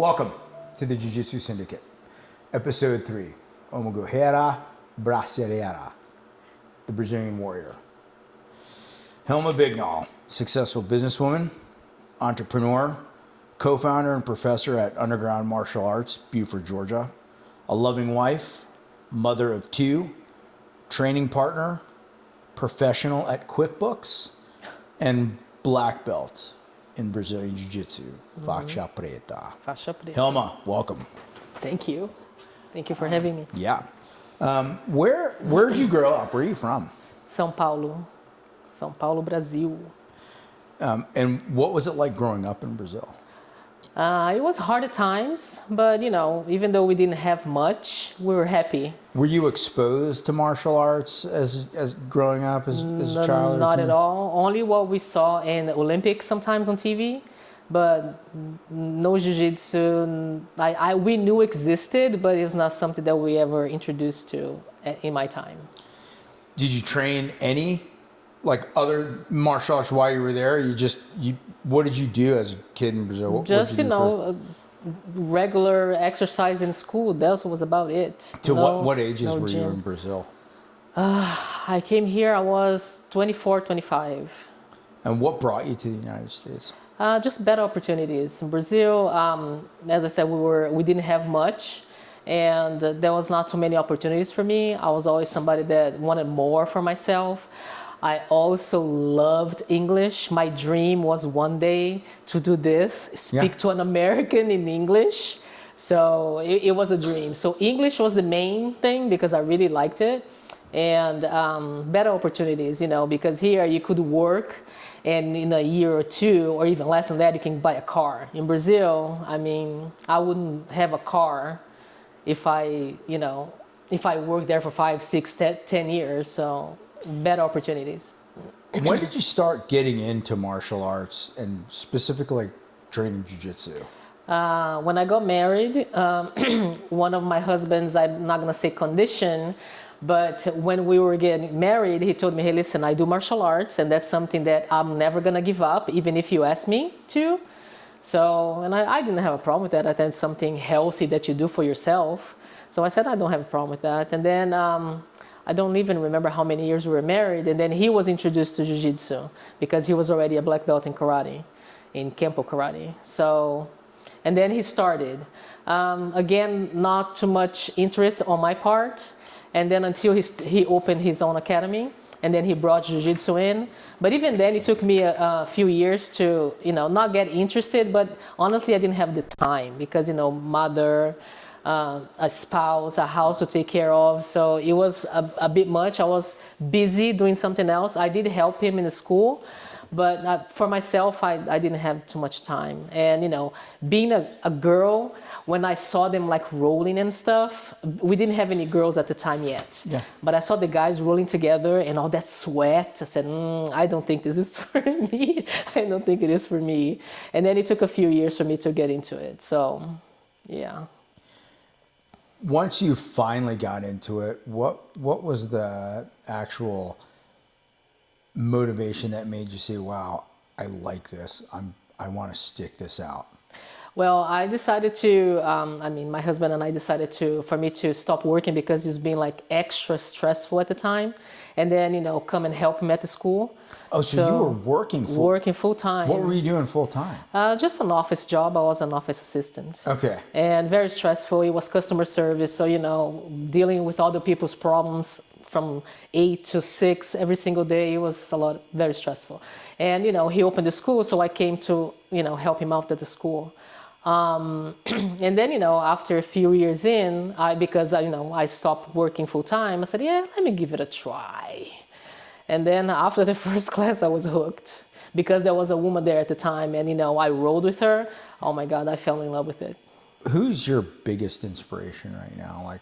Welcome to the Jiu-Jitsu Syndicate, Episode 3, Uma Guerreira Brasileira, the Brazilian Warrior. Rilma Bignall, successful businesswoman, entrepreneur, co-founder and professor at Underground Martial Arts, Buford, Georgia, a loving wife, mother of 2, training partner, professional at QuickBooks, and black belt in Brazilian Jiu-Jitsu, faixa preta. Faixa preta. Rilma, welcome. Thank you. Thank you for having me. Yeah. Where'd you grow up? Where are you from? São Paulo. São Paulo, Brasil. And what was it like growing up in Brazil? It was hard at times, but even though we didn't have much, we were happy. Were you exposed to martial arts as growing up as a child? Not at all. Only what we saw in the Olympics sometimes on TV, but no jiu-jitsu. We knew existed, but it was not something that we ever introduced to in my time. Did you train any other martial arts while you were there? What did you do as a kid in Brazil? Regular exercise in school. That was about it. To what ages were you in Brazil? I came here, I was 24, 25. And what brought you to the United States? Just better opportunities. In Brazil, as I said, we didn't have much, and there was not too many opportunities for me. I was always somebody that wanted more for myself. I also loved English. My dream was one day to do this, speak to an American in English. So it was a dream. So English was the main thing because I really liked it. And better opportunities, because here you could work and in a year or 2, or even less than that, you can buy a car. In Brazil, I wouldn't have a car if I worked there for 5, 6, 10 years. So better opportunities. When did you start getting into martial arts and specifically training jiu-jitsu? When I got married, one of my husbands, I'm not going to say condition, but when we were getting married, he told me, hey, listen, I do martial arts, and that's something that I'm never going to give up, even if you ask me to. So, and I didn't have a problem with that. I thought it's something healthy that you do for yourself. So I said, I don't have a problem with that. And then I don't even remember how many years we were married, and then he was introduced to jiu-jitsu because he was already a black belt in karate, in Kempo karate. So, and then he started. Again, not too much interest on my part, and then until he opened his own academy, and then he brought jiu-jitsu in. But even then, it took me a few years to, not get interested, but honestly, I didn't have the time because, mother, a spouse, a house to take care of. So it was a bit much. I was busy doing something else. I did help him in the school, but for myself, I didn't have too much time. And, being a girl, when I saw them rolling and stuff, we didn't have any girls at the time yet. Yeah. But I saw the guys rolling together and all that sweat. I said, I don't think this is for me. I don't think it is for me. And then it took a few years for me to get into it. So, yeah. Once you finally got into it, what was the actual motivation that made you say, wow, I like this. I want to stick this out? Well, I decided to, my husband and I decided for me to stop working because it's been extra stressful at the time. And then, come and help him at the school. Oh, so you were working full time. What were you doing full time? Just an office job. I was an office assistant. Okay. And very stressful. It was customer service. So, dealing with other people's problems from 8 to 6 every single day. It was very stressful. And, he opened the school, so I came to, help him out at the school. And then, after a few years in, because I stopped working full time, I said, yeah, let me give it a try. And then after the first class, I was hooked because there was a woman there at the time, and I rolled with her. Oh my God, I fell in love with it. Who's your biggest inspiration right now?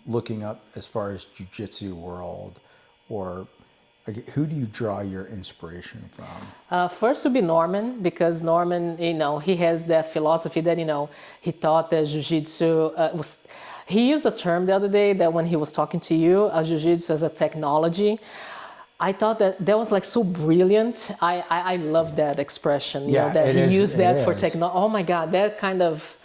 Looking up as far as jiu-jitsu world, or who do you draw your inspiration from? First would be Norman, because Norman, he has that philosophy that, he thought that jiu-jitsu he used a term the other day that when he was talking to you, jiu-jitsu as a technology. I thought that was so brilliant. I love that expression. Yeah, that he used that for technology. Oh my God, that kind of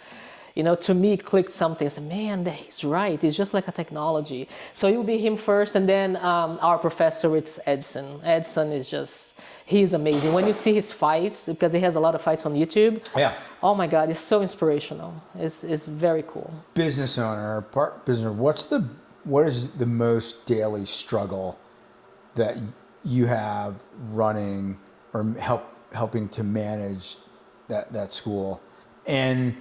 to me, clicked something. I said, man, he's right. It's just like a technology. So it will be him first, and then our professor, it's Edson. Edson is just, he's amazing. When you see his fights, because he has a lot of fights on YouTube. Yeah. Oh my God, it's so inspirational. It's very cool. Business owner, what is the most daily struggle that you have running or helping to manage that school, and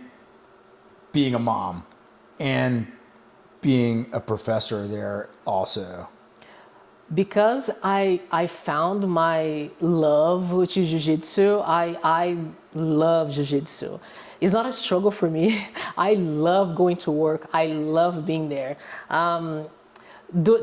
being a mom and being a professor there also? Because I found my love, which is Jiu-Jitsu. I love Jiu-Jitsu. It's not a struggle for me. I love going to work. I love being there.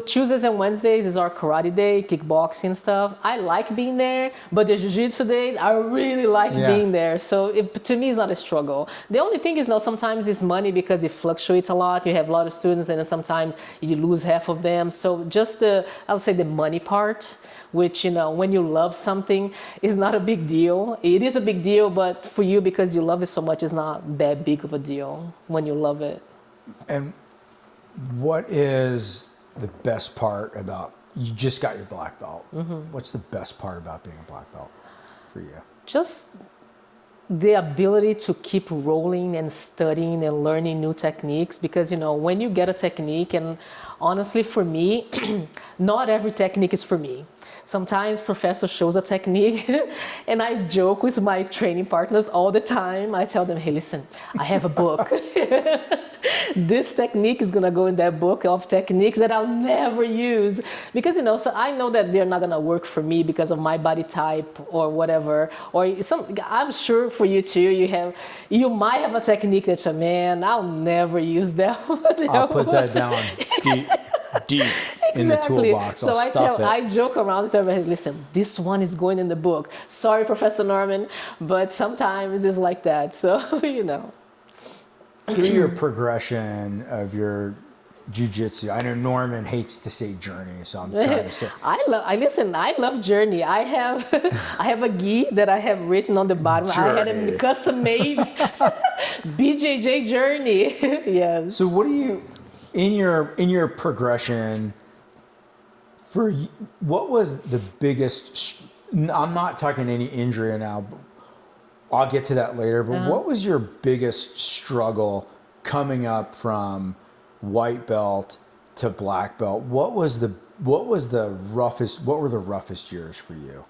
Tuesdays and Wednesdays is our karate day, kickboxing stuff. I like being there, but the jiu-jitsu days, I really like being there. So to me, it's not a struggle. The only thing is, sometimes it's money because it fluctuates a lot. You have a lot of students, and then sometimes you lose half of them. So just I would say the money part, which, when you love something, is not a big deal. It is a big deal, but for you, because you love it so much, it's not that big of a deal when you love it. And what is the best part about, you just got your black belt. What's the best part about being a black belt for you? Just the ability to keep rolling and studying and learning new techniques, because when you get a technique, and honestly for me, not every technique is for me. Sometimes professor shows a technique and I joke with my training partners all the time. I tell them, hey, listen, I have a book. This technique is gonna go in that book of techniques that I'll never use, because so I know that they're not gonna work for me because of my body type or whatever. Or I'm sure for you too, you might have a technique that man, I'll never use that one. I'll put that down deep in the toolbox. I'll stuff it. I joke around with everybody, listen, this one is going in the book. Sorry, Professor Norman, but sometimes it's like that. So Through your progression of your jiu-jitsu, I know Norman hates to say journey, so I'm trying to say. I love journey. I have a gi that I have written on the bottom. Journey. I had it custom made. BJJ journey. Yes. So what do you, in your progression, what was the biggest, I'm not talking any injury now, but I'll get to that later, but what was your biggest struggle coming up from white belt to black belt? What were the roughest years for you?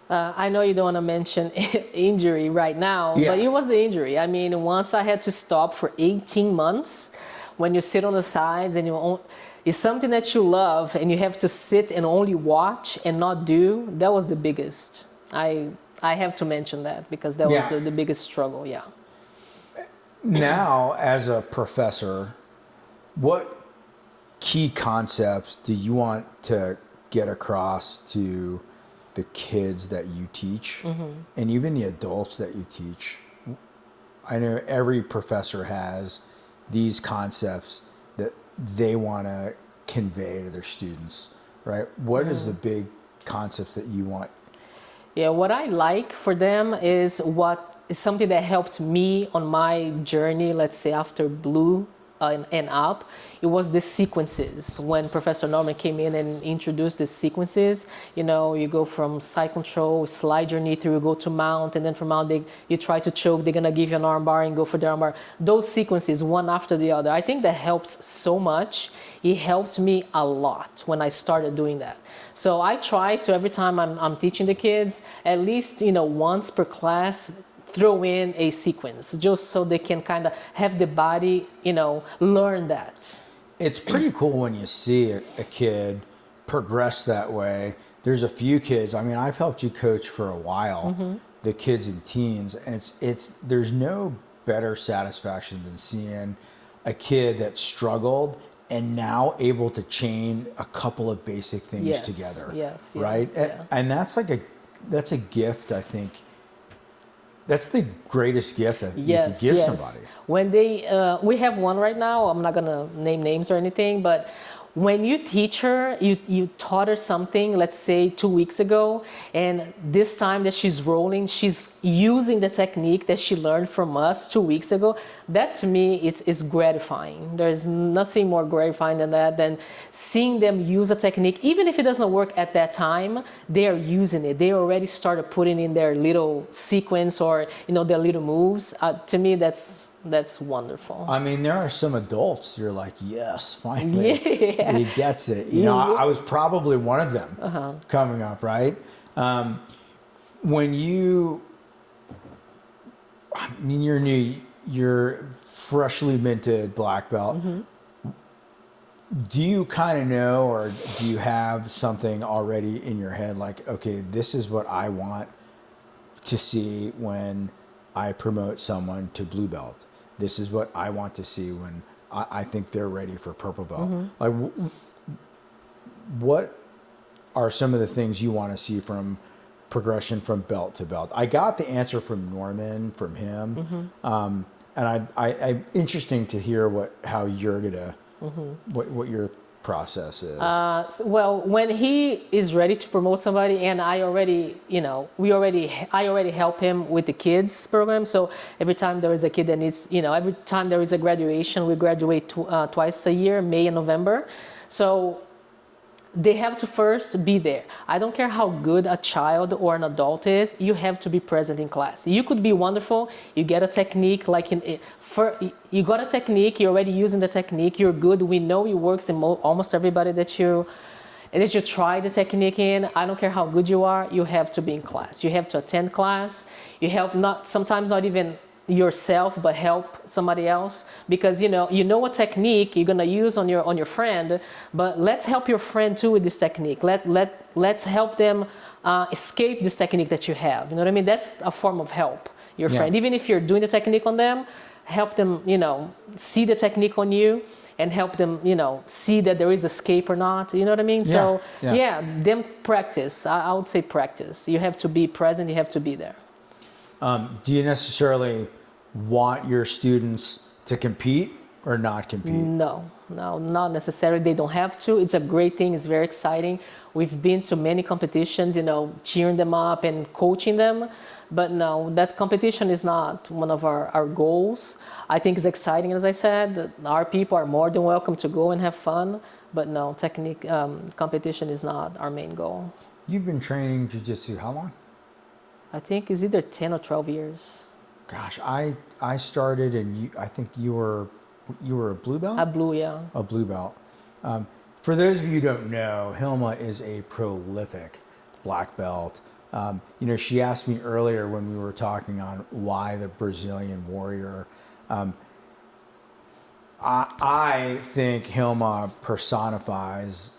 I know you don't want to mention injury right now, but it was the injury. I mean, once I had to stop for 18 months, when you sit on the sides and it's something that you love and you have to sit and only watch and not do, that was the biggest. I have to mention that because that was the biggest struggle, Now, as a professor, what key concepts do you want to get across to the kids that you teach, and even the adults that you teach? I know every professor has these concepts that they want to convey to their students, right? What is the big concepts that you want? Yeah, what I like for them is what is something that helped me on my journey, let's say after blue and up. It was the sequences. When Professor Norman came in and introduced the sequences, you go from side control, slide your knee through, you go to mount, and then from mount, you try to choke, they're gonna give you an arm bar and go for the arm bar. Those sequences, one after the other, I think that helps so much. It helped me a lot when I started doing that. So I try to, every time I'm teaching the kids, at least, once per class, throw in a sequence just so they can kind of have the body, learn that. It's pretty cool when you see a kid progress that way. There's a few kids, I've helped you coach for a while, the kids and teens, and there's no better satisfaction than seeing a kid that struggled and now able to chain a couple of basic things together. Right? And that's that's a gift, I think. That's the greatest gift you can give somebody. When we have one right now, I'm not gonna name names or anything, but when you teach her, you taught her something, let's say 2 weeks ago, and this time that she's rolling, she's using the technique that she learned from us 2 weeks ago. That to me is gratifying. There's nothing more gratifying than that, than seeing them use a technique. Even if it doesn't work at that time, they are using it. They already started putting in their little sequence or, their little moves. To me, that's wonderful. I mean, there are some adults, you're like, yes, finally, Yeah. he gets it. I was probably one of them coming up, right? When you're new, you're freshly minted black belt. Do you kind of know, or do you have something already in your head like, okay, this is what I want to see when I promote someone to blue belt? This is what I want to see when I think they're ready for purple belt. Like, what are some of the things you want to see from progression from belt to belt? I got the answer from Norman, from him, and I'm interesting to hear how you're gonna, what your process is. Well, when he is ready to promote somebody, and I already help him with the kids program. So every time there is a kid that needs, every time there is a graduation, we graduate twice a year, May and November. So they have to first be there. I don't care how good a child or an adult is, you have to be present in class. You could be wonderful, you get a technique, you got a technique, you're already using the technique, you're good, we know it works in almost everybody that you try the technique in. I don't care how good you are, you have to be in class. You have to attend class. You help sometimes not even yourself, but help somebody else, because you know a technique you're gonna use on your friend, but let's help your friend too with this technique. Let's help them escape this technique that you have. You know what I mean? That's a form of help your friend. Even if you're doing the technique on them, help them, see the technique on you, and help them, see that there is escape or not. You know what I mean? So them practice. I would say practice. You have to be present. You have to be there. Do you necessarily want your students to compete or not compete? No, not necessarily. They don't have to. It's a great thing. It's very exciting. We've been to many competitions, cheering them up and coaching them. But no, that competition is not one of our goals. I think it's exciting, as I said. Our people are more than welcome to go and have fun. But no, competition is not our main goal. You've been training jiu-jitsu how long? I think it's either 10 or 12 years. Gosh, I started, and I think you were a blue belt? A blue, yeah. A blue belt. For those of you who don't know, Rilma is a prolific black belt. She asked me earlier when we were talking on why the Brazilian warrior. I think Rilma personifies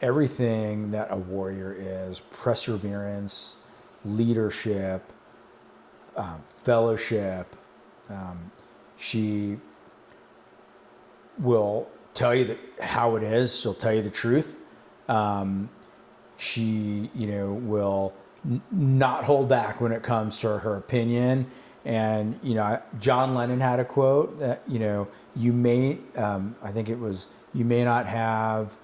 everything that a warrior is: perseverance, leadership, fellowship. She will tell you how it is. She'll tell you the truth. She, will not hold back when it comes to her opinion. And, John Lennon had a quote that, you may, I think it was, you may not have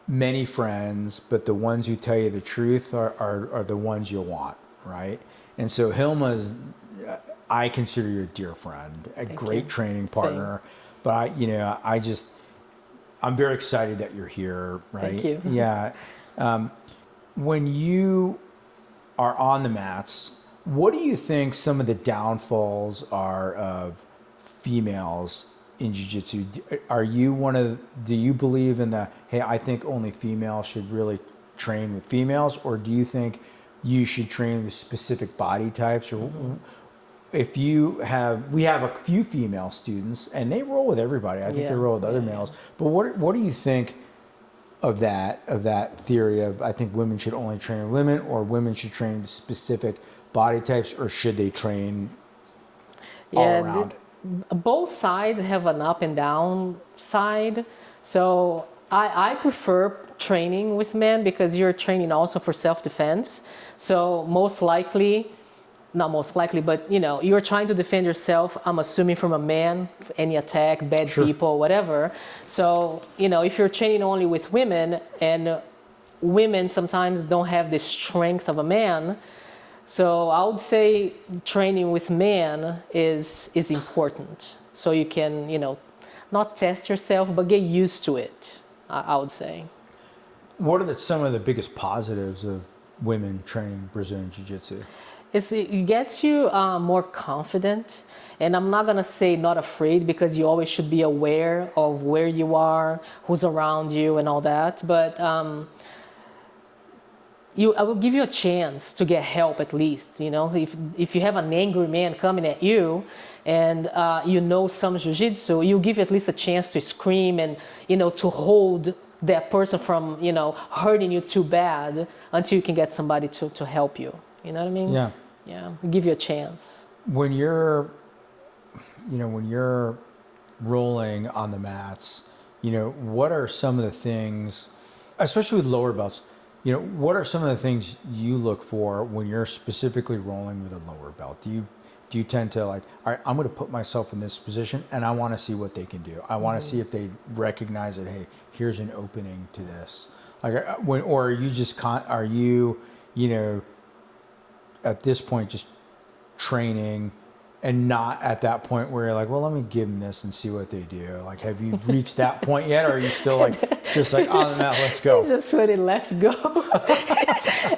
many friends, but the ones who tell you the truth are the ones you'll want, right? And so Rilma's, I consider you a dear friend, a great training partner. Same. But I'm very excited that you're here, right? Thank you. Yeah. When you are on the mats, what do you think some of the downfalls are of females in jiu-jitsu? Do you believe in I think only females should really train with females, or do you think you should train with specific body types? Or if we have a few female students and they roll with everybody. I think they roll with other males. But what do you think of that theory of, I think women should only train with women, or women should train with specific body types, or should they train all around? Both sides have an up and down side. So I prefer training with men because you're training also for self-defense. So most likely not most likely, but you're trying to defend yourself, I'm assuming, from a man, any attack, bad Sure. people, whatever. So, if you're training only with women, and women sometimes don't have the strength of a man, so I would say training with men is important. So you can, not test yourself, but get used to it, I would say. What are some of the biggest positives of women training Brazilian Jiu-Jitsu? It gets you more confident. And I'm not going to say not afraid, because you always should be aware of where you are, who's around you, and all that. But I will give you a chance to get help at least. If you have an angry man coming at you, and some jiu-jitsu, you give at least a chance to scream and to hold that person from hurting you too bad, until you can get somebody to help you. You know what I mean? Yeah. Give you a chance. When you're rolling on the mats, what are some of the things, especially with lower belts, what are some of the things you look for when you're specifically rolling with a lower belt? Do you tend to all right, I'm going to put myself in this position and I want to see what they can do. I want to see if they recognize that, hey, here's an opening to this. Or are you just, are you, at this point just training and not at that point where you're well, let me give them this and see what they do? Have you reached that point yet? Or are you still just on the mat, let's go? Just ready, let's go.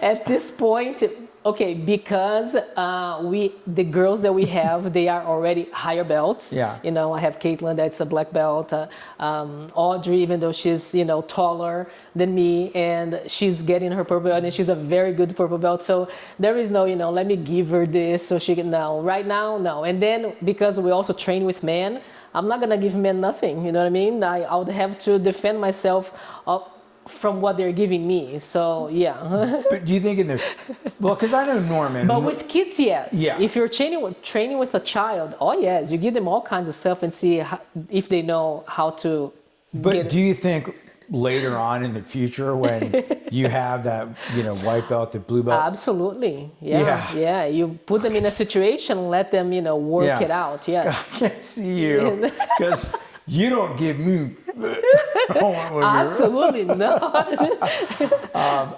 At this point, okay, because the girls that we have, they are already higher belts. Yeah. I have Caitlin, that's a black belt. Audrey, even though she's taller than me, and she's getting her purple belt, and she's a very good purple belt. So there is no, let me give her this so she can. No, right now, no. And then because we also train with men, I'm not gonna give men nothing. You know what I mean? I would have to defend myself from what they're giving me. So yeah. But do you think because I know Norman. But with kids, yes. Yeah. If you're training with a child, oh yes, you give them all kinds of stuff and see if they know how to. But do you think later on in the future, when you have that white belt, the blue belt? Absolutely. Yeah. You put them in a situation, let them work it out. Yes. I can't see you because you don't give me. Absolutely not.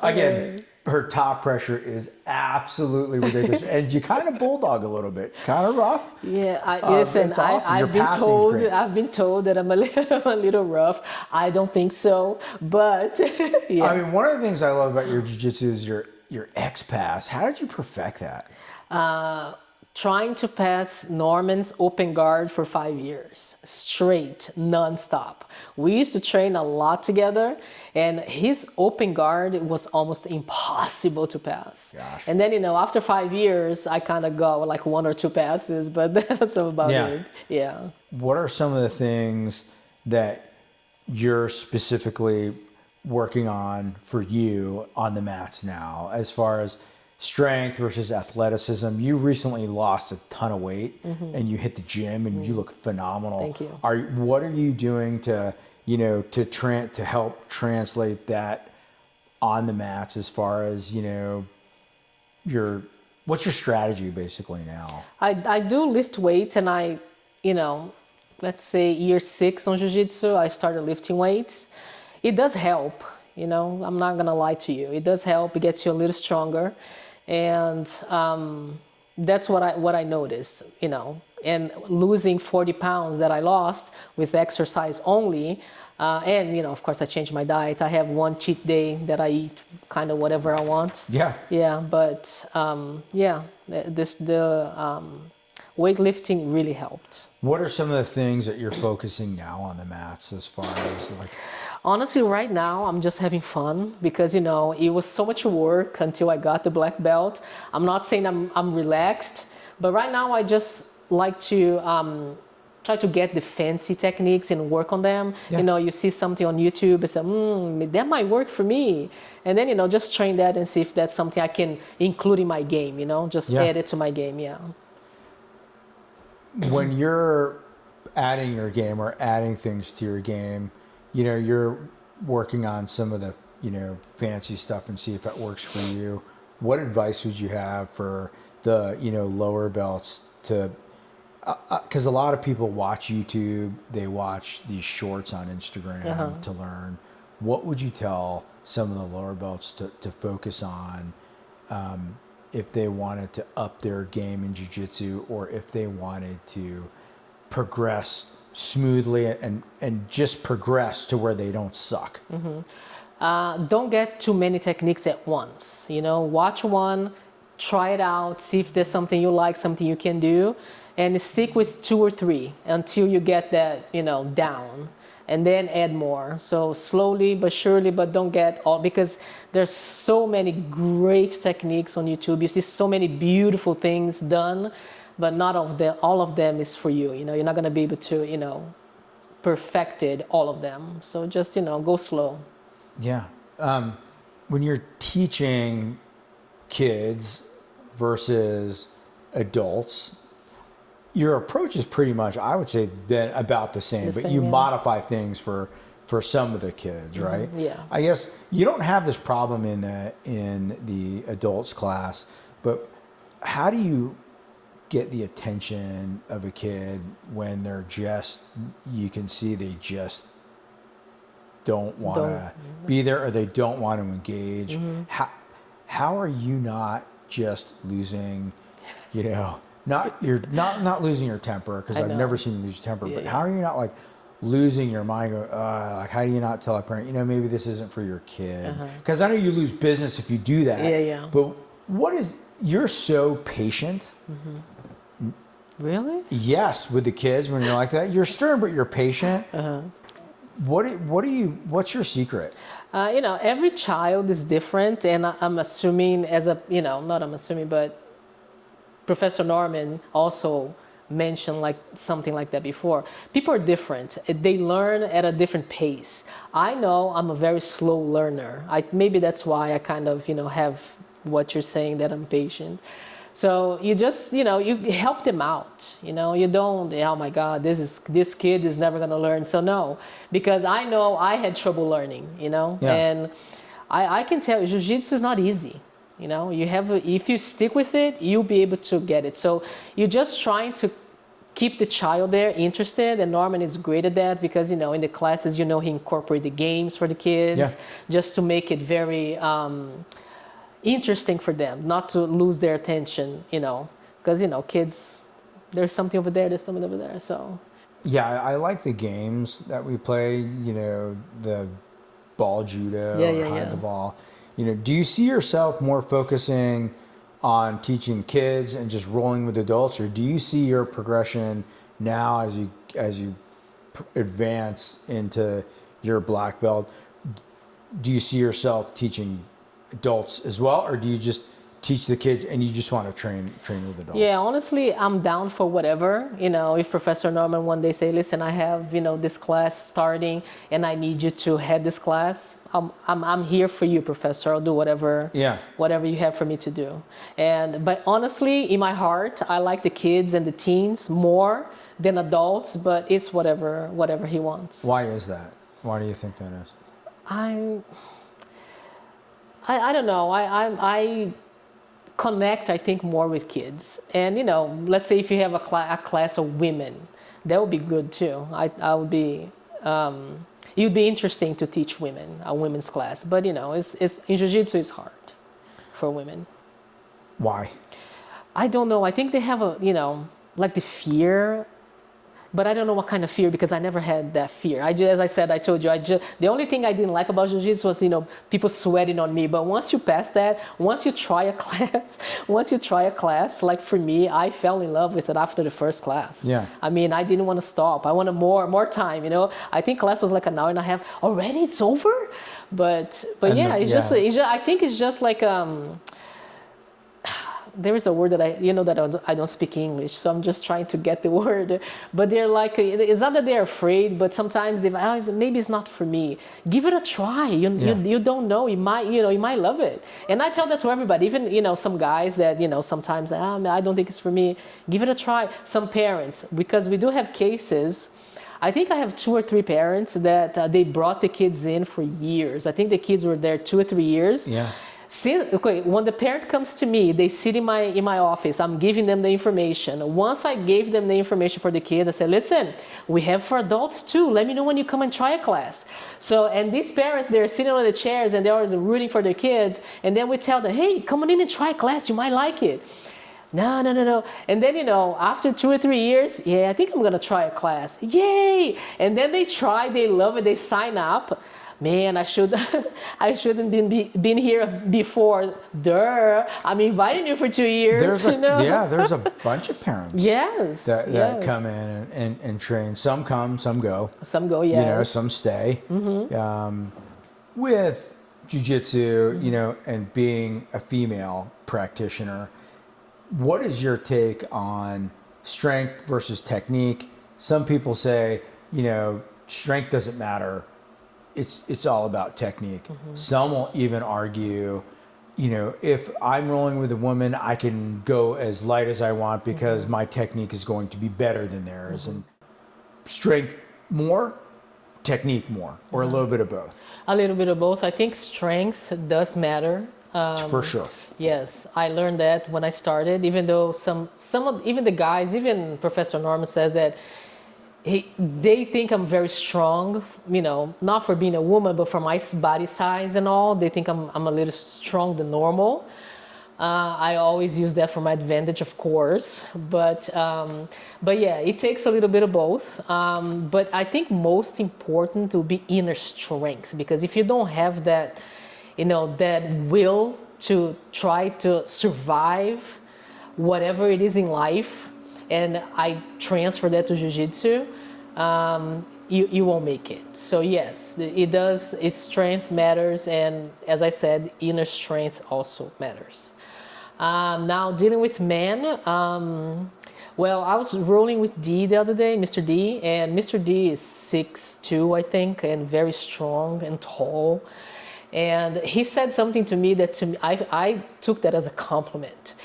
Again, her top pressure is absolutely ridiculous, and you kind of bulldog a little bit, kind of rough. Yeah, listen. It's awesome. I've been told that I'm a little rough. I don't think so, but yeah. I mean, one of the things I love about your jiu-jitsu is your X-pass. How did you perfect that? Trying to pass Norman's open guard for 5 years, straight, non-stop. We used to train a lot together, and his open guard was almost impossible to pass. Gosh. And then, after 5 years, I kind of got 1 or 2 passes, but that's about it. Yeah. What are some of the things that you're specifically working on for you on the mats now, as far as strength versus athleticism? You recently lost a ton of weight, and you hit the gym, and you look phenomenal. Thank you. What are you doing to to help translate that on the mats, as far as what's your strategy basically now? I do lift weights, and let's say year 6 on jiu-jitsu, I started lifting weights. It does help, I'm not gonna lie to you. It does help. It gets you a little stronger. And that's what I noticed, and losing 40 pounds that I lost with exercise only. And, of course, I changed my diet. I have one cheat day that I eat kind of whatever I want. Yeah. Yeah. But, the weightlifting really helped. What are some of the things that you're focusing now on the mats, as far as Honestly, right now, I'm just having fun because, it was so much work until I got the black belt. I'm not saying I'm relaxed, but right now I just like to try to get the fancy techniques and work on them. Yeah. You see something on YouTube and say, that might work for me. And then, just train that and see if that's something I can include in my game, just add it to my game, yeah. When you're adding your game or adding things to your game, you're working on some of the, fancy stuff and see if that works for you. What advice would you have for, the, lower belts to, because a lot of people watch YouTube, they watch these shorts on Instagram to learn. What would you tell some of the lower belts to focus on if they wanted to up their game in jiu-jitsu, or if they wanted to progress smoothly and just progress to where they don't suck? Don't get too many techniques at once. Watch one, try it out, see if there's something you like, something you can do, and stick with 2 or 3 until you get that, down, and then add more. So slowly but surely, but don't get all, because there's so many great techniques on YouTube. You see so many beautiful things done, but not all of them is for you. You're not going to be able to, perfected all of them. So just, go slow. Yeah. When you're teaching kids versus adults, your approach is pretty much, I would say, then about the same, but you modify things for some of the kids, right? Yeah. I guess you don't have this problem in the adults class, but how do you get the attention of a kid when they're just, you can see they just don't want to be there, or they don't want to engage? How are you not just losing, not losing your temper, because I've never seen you lose your temper, but how are you not like losing your mind? Like, how do you not tell a parent, maybe this isn't for your kid? Because I know you lose business if you do that. But you're so patient. Really? Yes, with the kids when you're like that. You're stern, but you're patient. What's your secret? Every child is different, and I'm assuming but Professor Norman also mentioned something like that before. People are different. They learn at a different pace. I know I'm a very slow learner. Maybe that's why I kind of, have what you're saying, that I'm patient. So you just, you help them out. You don't, oh my God, this kid is never going to learn. So no, because I know I had trouble learning, and I can tell you, jiu-jitsu is not easy. If you stick with it, you'll be able to get it. So you're just trying to keep the child there interested, and Norman is great at that, because, in the classes, he incorporates the games for the kids just to make it very interesting for them, not to lose their attention, because, kids, there's something over there, there's something over there. So yeah, I like the games that we play, the ball judo, hide the ball. Do you see yourself more focusing on teaching kids and just rolling with adults, or do you see your progression now as you advance into your black belt? Do you see yourself teaching adults as well, or do you just teach the kids and you just want to train with adults? Yeah, honestly, I'm down for whatever. If Professor Norman one day say, listen, I have, this class starting and I need you to head this class, I'm here for you, Professor. I'll do whatever you have for me to do. But honestly, in my heart, I like the kids and the teens more than adults, but it's whatever he wants. Why is that? Why do you think that is? I don't know. I connect, I think, more with kids. And, let's say if you have a class of women, that would be good too. I would be, it would be interesting to teach women, a women's class. But, it's in jiu-jitsu, it's hard for women. Why? I don't know. I think they have the fear. But I don't know what kind of fear, because I never had that fear. As I said, I told you, the only thing I didn't like about jiu-jitsu was, people sweating on me. But once you pass that, once you try a class, like for me, I fell in love with it after the first class. Yeah. I didn't want to stop. I wanted more time, I think class was like an hour and a half. Already it's over? But I think it's just like, there is a word that I don't speak English, so I'm just trying to get the word. But they're like, it's not that they're afraid, but sometimes maybe it's not for me. Give it a try. You don't know. You might love it. And I tell that to everybody, even some guys that sometimes I don't think it's for me. Give it a try. Some parents, because we do have cases. I think I have 2 or 3 parents that they brought the kids in for years. I think the kids were there 2 or 3 years. Yeah. When the parent comes to me, they sit in my office. I'm giving them the information. Once I gave them the information for the kids, I said, listen, we have for adults too. Let me know when you come and try a class. So, and these parents, they're sitting on the chairs and they're always rooting for their kids. And then we tell them, hey, come on in and try a class. You might like it. No. And then, after 2 or 3 years, I think I'm going to try a class. Yay. And then they try, they love it, they sign up. Man, I shouldn't been here before. I'm inviting you for 2 years. There's a bunch of parents. Yes. That come in and train. Some come, some go. Some go, yes. Some stay. With jiu-jitsu, and being a female practitioner, what is your take on strength versus technique? Some people say, strength doesn't matter. It's all about technique. Some will even argue, if I'm rolling with a woman, I can go as light as I want because my technique is going to be better than theirs. And strength more, technique more, or a little bit of both. A little bit of both. I think strength does matter. For sure. Yes, I learned that when I started, even though even the guys, even Professor Norman says that they think I'm very strong, not for being a woman, but for my body size and all. They think I'm a little strong than normal. I always use that for my advantage, of course. But yeah, it takes a little bit of both. But I think most important will be inner strength, because if you don't have that, that will to try to survive whatever it is in life, and I transfer that to jiu-jitsu, you won't make it. So yes, it does. Its strength matters, and as I said, inner strength also matters. Now dealing with men, well, I was rolling with D the other day, Mr. D, and Mr. D is 6'2", I think, and very strong and tall. And he said something to me that I took that as a compliment.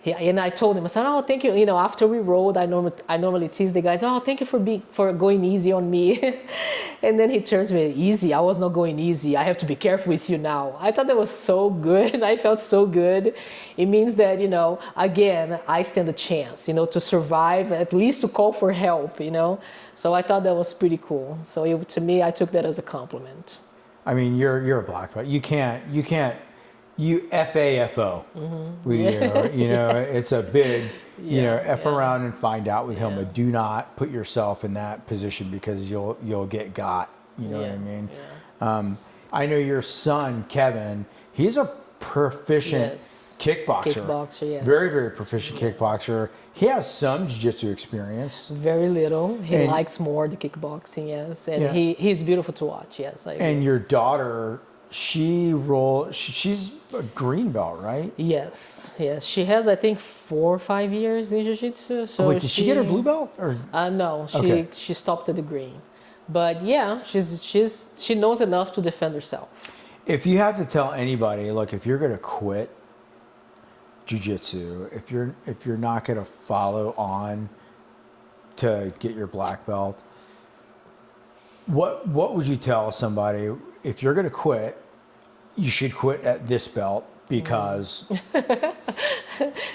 And I told him, I said, oh, thank you. After we rode, I normally tease the guys, oh, thank you for going easy on me. And then he turns to me, easy? I was not going easy. I have to be careful with you now. I thought that was so good. I felt so good. It means that, again, I stand a chance, to survive, at least to call for help, So I thought that was pretty cool. So to me, I took that as a compliment. I mean, you're a black belt. You can't FAFO with you. It's a big, around and find out with Rilma. Do not put yourself in that position because you'll get got. You know what I mean? Yeah. I know your son Kevin. He's a proficient kickboxer. Yes. Very, very proficient kickboxer. He has some jiu-jitsu experience. Very little. He likes more the kickboxing. Yes, and he's beautiful to watch. Yes. And your daughter. She's a green belt, right? Yes. She has, I think, 4 or 5 years in jiu-jitsu. So wait, did she get her blue belt? Or? No, she stopped at the green. But yeah, she knows enough to defend herself. If you have to tell anybody, look, if you're gonna quit jiu-jitsu, if you're not gonna follow on to get your black belt, what would you tell somebody? If you're going to quit, you should quit at this belt because...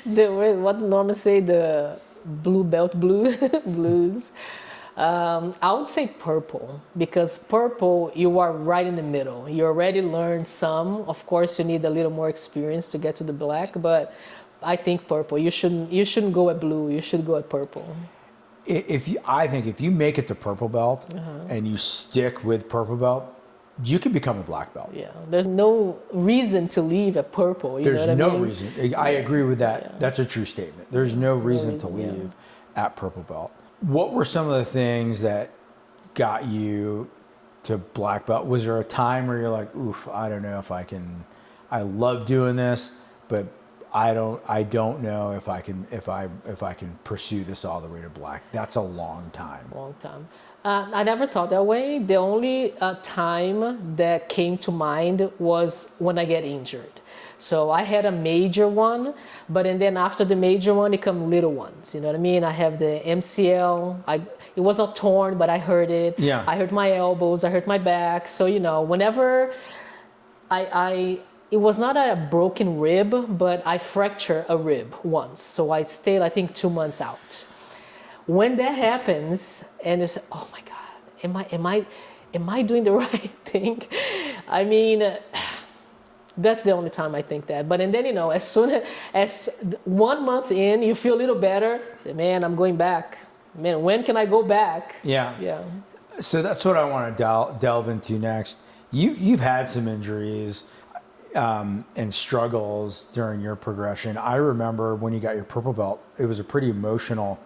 what Norman say, the blue belt blues. I would say purple, because purple, you are right in the middle. You already learned some. Of course, you need a little more experience to get to the black, but I think purple. You shouldn't go at blue. You should go at purple. I think if you make it to purple belt and you stick with purple belt, you can become a black belt. Yeah, there's no reason to leave at purple. There's no reason. I agree with that. Yeah. That's a true statement. There's no reason to leave at purple belt. What were some of the things that got you to black belt? Was there a time where you're like, oof, I don't know if I can, I love doing this, but I don't know if I can pursue this all the way to black. That's a long time. Long time. I never thought that way. The only time that came to mind was when I get injured. So I had a major one, but and then after the major one, it come little ones. You know what I mean? I have the MCL. It was not torn, but I hurt it. Yeah. I hurt my elbows. I hurt my back. So whenever I it was not a broken rib, but I fractured a rib once. So I stayed, I think, 2 months out. When that happens, and it's, oh my God, am I doing the right thing? I mean, that's the only time I think that. But and then, as soon as 1 month in, you feel a little better. Say, man, I'm going back. Man, when can I go back? Yeah. Yeah. So that's what I want to delve into next. You've had some injuries and struggles during your progression. I remember when you got your purple belt, it was pretty emotional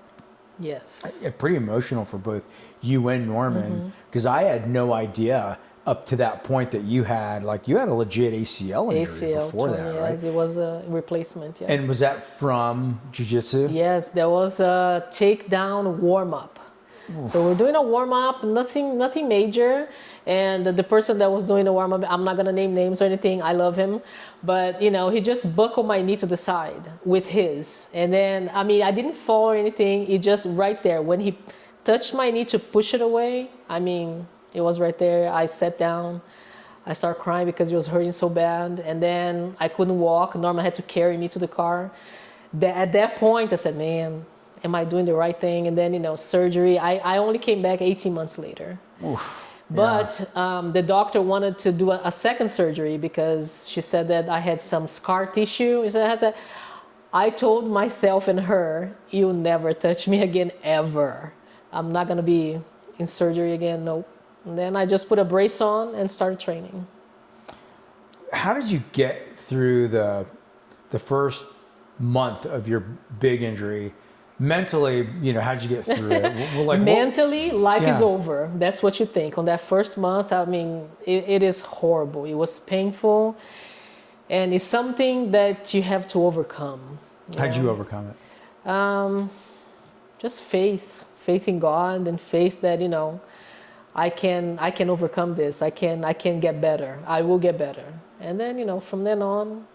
for both you and Norman, because I had no idea up to that point that you had a legit ACL injury before that, right? It was a replacement. Yeah. And was that from jiu-jitsu? Yes, there was a takedown warm-up. So we're doing a warm-up, nothing major. And the person that was doing the warm-up, I'm not going to name names or anything. I love him. But, he just buckled my knee to the side with his. And then, I didn't fall or anything. It just right there. When he touched my knee to push it away, it was right there. I sat down. I started crying because it was hurting so bad. And then I couldn't walk. Norman had to carry me to the car. At that point, I said, man, am I doing the right thing? And then, surgery. I only came back 18 months later. Oof. But the doctor wanted to do a second surgery because she said that I had some scar tissue. I told myself and her, you'll never touch me again, ever. I'm not going to be in surgery again, nope. And then I just put a brace on and started training. How did you get through the first month of your big injury? Mentally, how'd you get through it? Mentally, life is over. That's what you think. On that first month, it is horrible. It was painful. And it's something that you have to overcome. How'd you overcome it? Just faith in God, and faith that, I can overcome this. I can get better. I will get better. And then, from then on,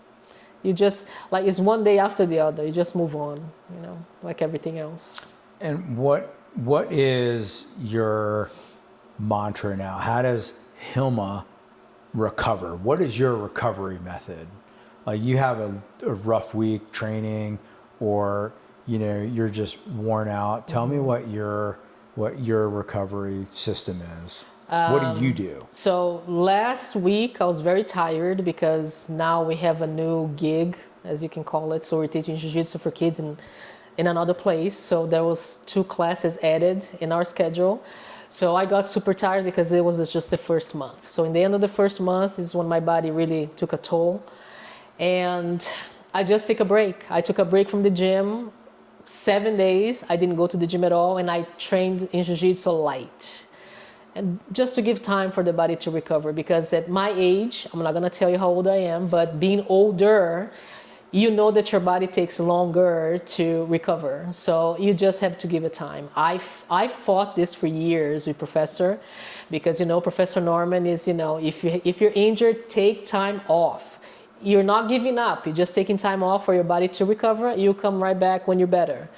you just, it's one day after the other. You just move on, like everything else. And what is your mantra now? How does Rilma recover? What is your recovery method? You have a rough week training, or, you're just worn out. Tell me what your recovery system is. What do you do? So last week I was very tired because now we have a new gig, as you can call it. So we're teaching Jiu-Jitsu for kids in another place. So there was 2 classes added in our schedule. So I got super tired because it was just the first month. So in the end of the first month is when my body really took a toll. And I just take a break. I took a break from the gym. 7 days, I didn't go to the gym at all. And I trained in Jiu-Jitsu light. And just to give time for the body to recover, because at my age, I'm not going to tell you how old I am, but being older, that your body takes longer to recover. So you just have to give it time. I fought this for years with Professor, because, Professor Norman is, if you're injured, take time off. You're not giving up. You're just taking time off for your body to recover. You'll come right back when you're better.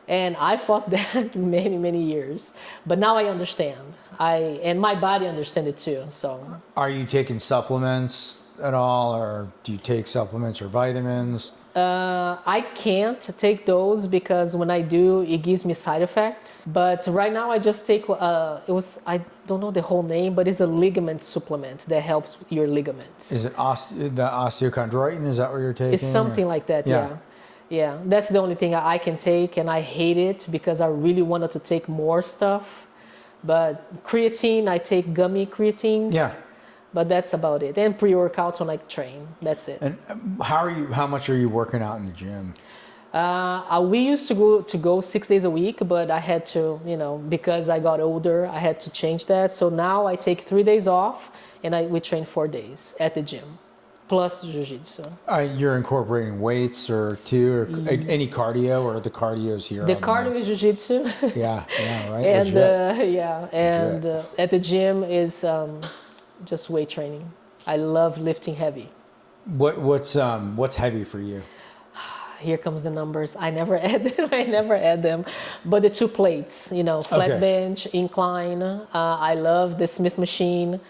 And I fought that many, many years. But now I understand. And my body understands it too. So, are you taking supplements at all, or do you take supplements or vitamins? I can't take those because when I do, it gives me side effects. But right now I just take, I don't know the whole name, but it's a ligament supplement that helps your ligaments. Is it the osteochondroitin? Is that what you're taking? It's something like that, yeah. Yeah, that's the only thing I can take, and I hate it because I really wanted to take more stuff. But creatine, I take gummy creatines. Yeah. But that's about it. And pre-workouts when I train. That's it. And how much are you working out in the gym? We used to go 6 days a week, but I had to, because I got older, I had to change that. So now I take 3 days off, and we train 4 days at the gym, plus jiu-jitsu. You're incorporating weights or any cardio, or the cardio's here? The cardio is jiu-jitsu. Yeah, right. And at the gym is just weight training. I love lifting heavy. What's heavy for you? Here comes the numbers. I never add them. But the 2 plates, flat bench, incline. I love the Smith machine.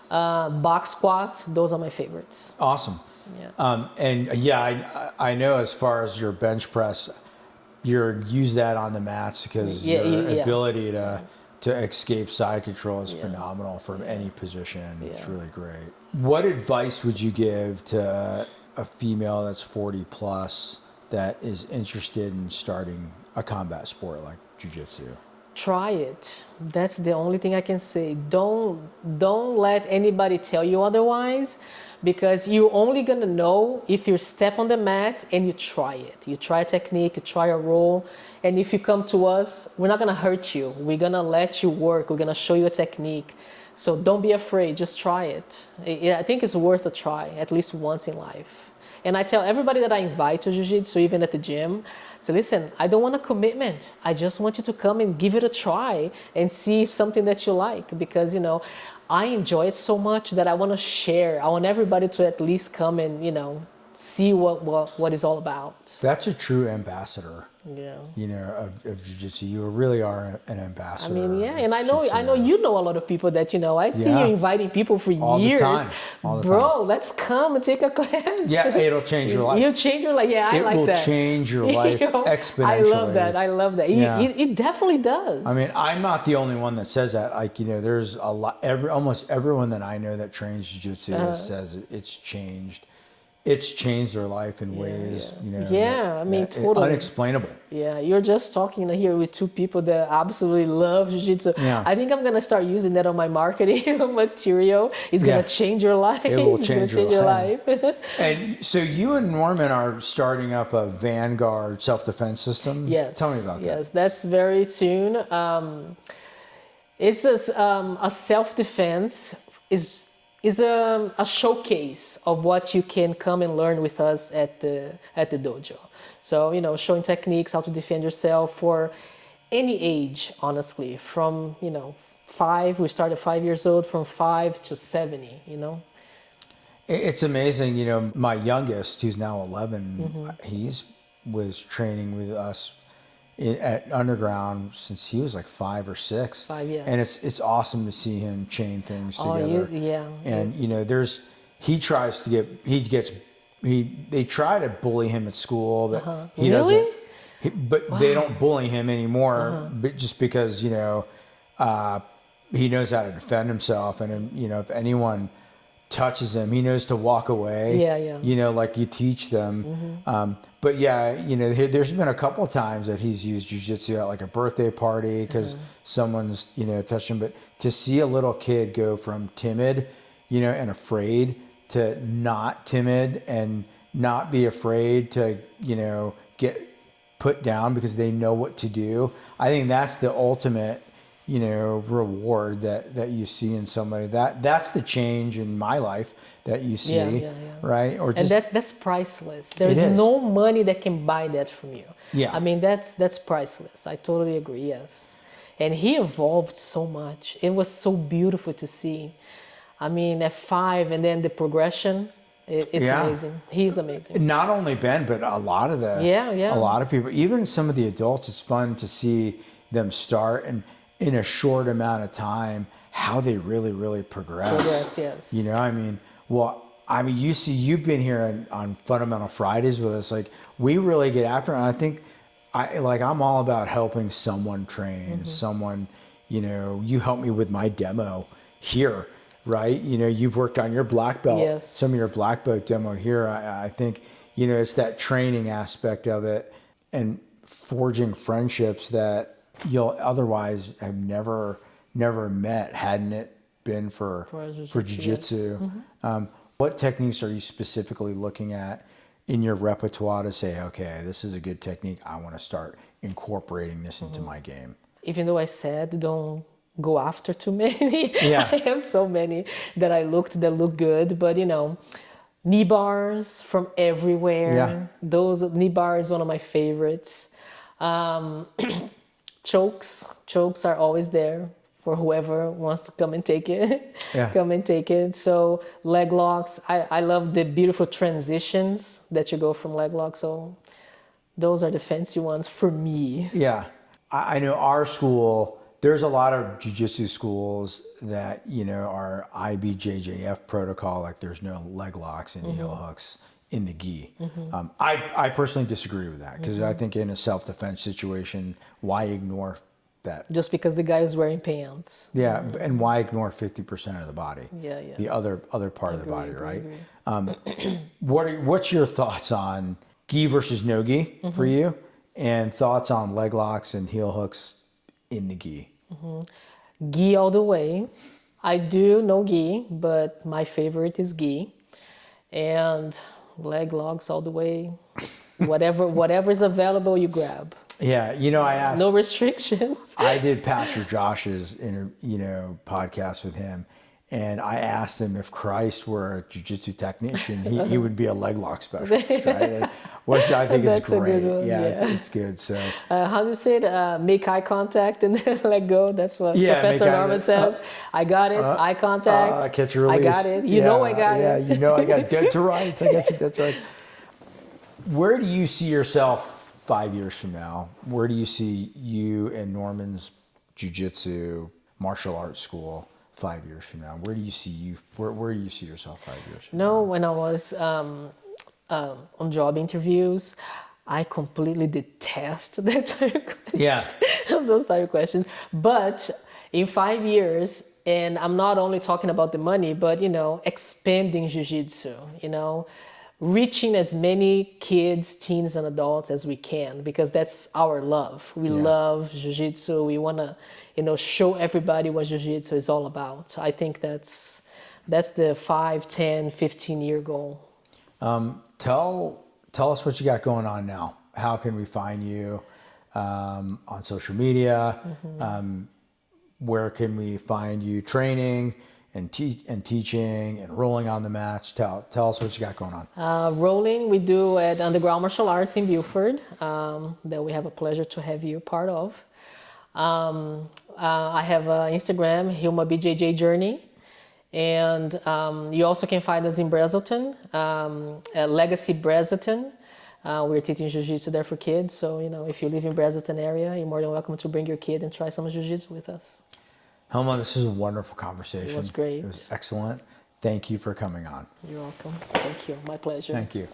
Box squats, those are my favorites. Awesome. Yeah. I know as far as your bench press, you use that on the mats because your ability to escape side control is phenomenal from any position. It's really great. What advice would you give to a female that's 40 plus that is interested in starting a combat sport like jiu-jitsu? Try it. That's the only thing I can say. Don't let anybody tell you otherwise, because you're only gonna know if you step on the mat and you try it. You try a technique, you try a roll, and if you come to us, we're not gonna hurt you. We're gonna let you work. We're gonna show you a technique. So don't be afraid. Just try it. I think it's worth a try at least once in life. And I tell everybody that I invite to jiu-jitsu, even at the gym, so listen, I don't want a commitment. I just want you to come and give it a try and see if something that you like, because, you know, I enjoy it so much that I want to share. I want everybody to at least come and, you know, see what it's all about. That's a true ambassador. Yeah. You know, of jiu-jitsu. You really are an ambassador. I mean, yeah, and I know you know a lot of people that, you know, I see you inviting people for all years. All the Bro, time. Let's come and take a class. Yeah, it'll change your life. You'll change your life. Yeah, I like that. It will change your life exponentially. I love that. Yeah. It definitely does. I mean, I'm not the only one that says that. Like, you know, there's a lot. Almost everyone that I know that trains jiu-jitsu says it's changed. It's changed their life in ways, you know. I mean, totally unexplainable. Yeah, you're just talking here with two people that absolutely love jiu-jitsu. Yeah. I think I'm gonna start using that on my marketing material. It's gonna change your life. It will change your life. life. And so you and Norman are starting up a Vanguard self-defense system. Yes. Tell me about that. Yes, that's very soon. It's a self-defense is a showcase of what you can come and learn with us at the dojo. So, you know, showing techniques, how to defend yourself for any age, honestly, from, you know, 5, we started 5 years old, from 5 to 70, you know. It's amazing, you know, my youngest, who's now 11, he's was training with us at Underground since he was like 5 or 6. 5, yes. And it's awesome to see him chain things together. And you know, they try to bully him at school, but he doesn't. They don't bully him anymore, but just because, you know, he knows how to defend himself, and you know, if anyone touches him, he knows to walk away. You know, like you teach them. But yeah, you know, there's been a couple of times that he's used jiu-jitsu at like a birthday party because someone's, you know, touched him. But to see a little kid go from timid, you know, and afraid to not timid and not be afraid to, you know, get put down because they know what to do. I think that's the ultimate, you know, reward that you see in somebody. That's the change in my life that you see, right? Or just, and that's priceless. There is no money that can buy that from you. Yeah. I mean, that's priceless. I totally agree. Yes. And he evolved so much. It was so beautiful to see. I mean, at 5, and then the progression. It's amazing. He's amazing. Not only Ben, but a lot of a lot of people, even some of the adults. It's fun to see them start and in a short amount of time how they really progress. Yes. You know, I mean, you've been here on Fundamental Fridays with us. Like, we really get after it. And I think I'm all about helping someone train, someone, you know, you help me with my demo here, right? You know, you've worked on your black belt, some of your black belt demo here. I think, you know, it's that training aspect of it and forging friendships that you'll otherwise have never met hadn't it been for jiu-jitsu. What techniques are you specifically looking at in your repertoire to say, okay, this is a good technique, I want to start incorporating this into my game? Even though I said don't go after too many, I have so many that look good, but you know, knee bars from everywhere. Those knee bars is one of my favorites. Chokes are always there for whoever wants to come and take it. Come and take it. So leg locks, I love the beautiful transitions that you go from leg locks. So those are the fancy ones for me. I know our school there's a lot of jiu-jitsu schools that, are IBJJF protocol, like there's no leg locks and heel hooks in the gi. I personally disagree with that because I think in a self-defense situation, why ignore that? Just because the guy is wearing pants. Yeah, and why ignore 50% of the body? Yeah. The other part of the body, right? Agree. What's your thoughts on gi versus no gi for you, and thoughts on leg locks and heel hooks in the gi? Gi all the way. I do no gi, but my favorite is gi. And leg locks all the way. Whatever is available, you grab. Yeah, I asked. No restrictions. I did Pastor Josh's podcast with him, and I asked him if Christ were a jiu-jitsu technician, he would be a leg lock specialist, right? Which I think is great. Yeah, it's good. So how do you say it? Make eye contact and then let go. That's what Professor Rilma says. I got it. Eye contact. Catch and release. I got it. You know I got it. Yeah, I got dead to rights. I got you dead to rights. Where do you see yourself 5 years from now? Where do you see you and Norman's jiu-jitsu martial arts school 5 years from now? Where do you see you? Where do you see yourself 5 years from now? When I was on job interviews, I completely detest that type of those type of questions. But in 5 years, and I'm not only talking about the money, but expanding jiu-jitsu, reaching as many kids, teens, and adults as we can, because that's our love. We love jiu-jitsu. We want to, show everybody what jiu-jitsu is all about. I think that's the 5, 10, 15-year goal. Tell us what you got going on now. How can we find you on social media? Where can we find you training and teaching and rolling on the mats? Tell us what you got going on. Rolling we do at Underground Martial Arts in Buford, that we have a pleasure to have you part of. I have Instagram, Rilma BJJ Journey. And you also can find us in Brazelton, at Legacy Brazelton. We're teaching jiu-jitsu there for kids. So, if you live in Brazelton area, you're more than welcome to bring your kid and try some jiu-jitsu with us. Rilma, this is a wonderful conversation. It was great. It was excellent. Thank you for coming on. You're welcome. Thank you. My pleasure. Thank you.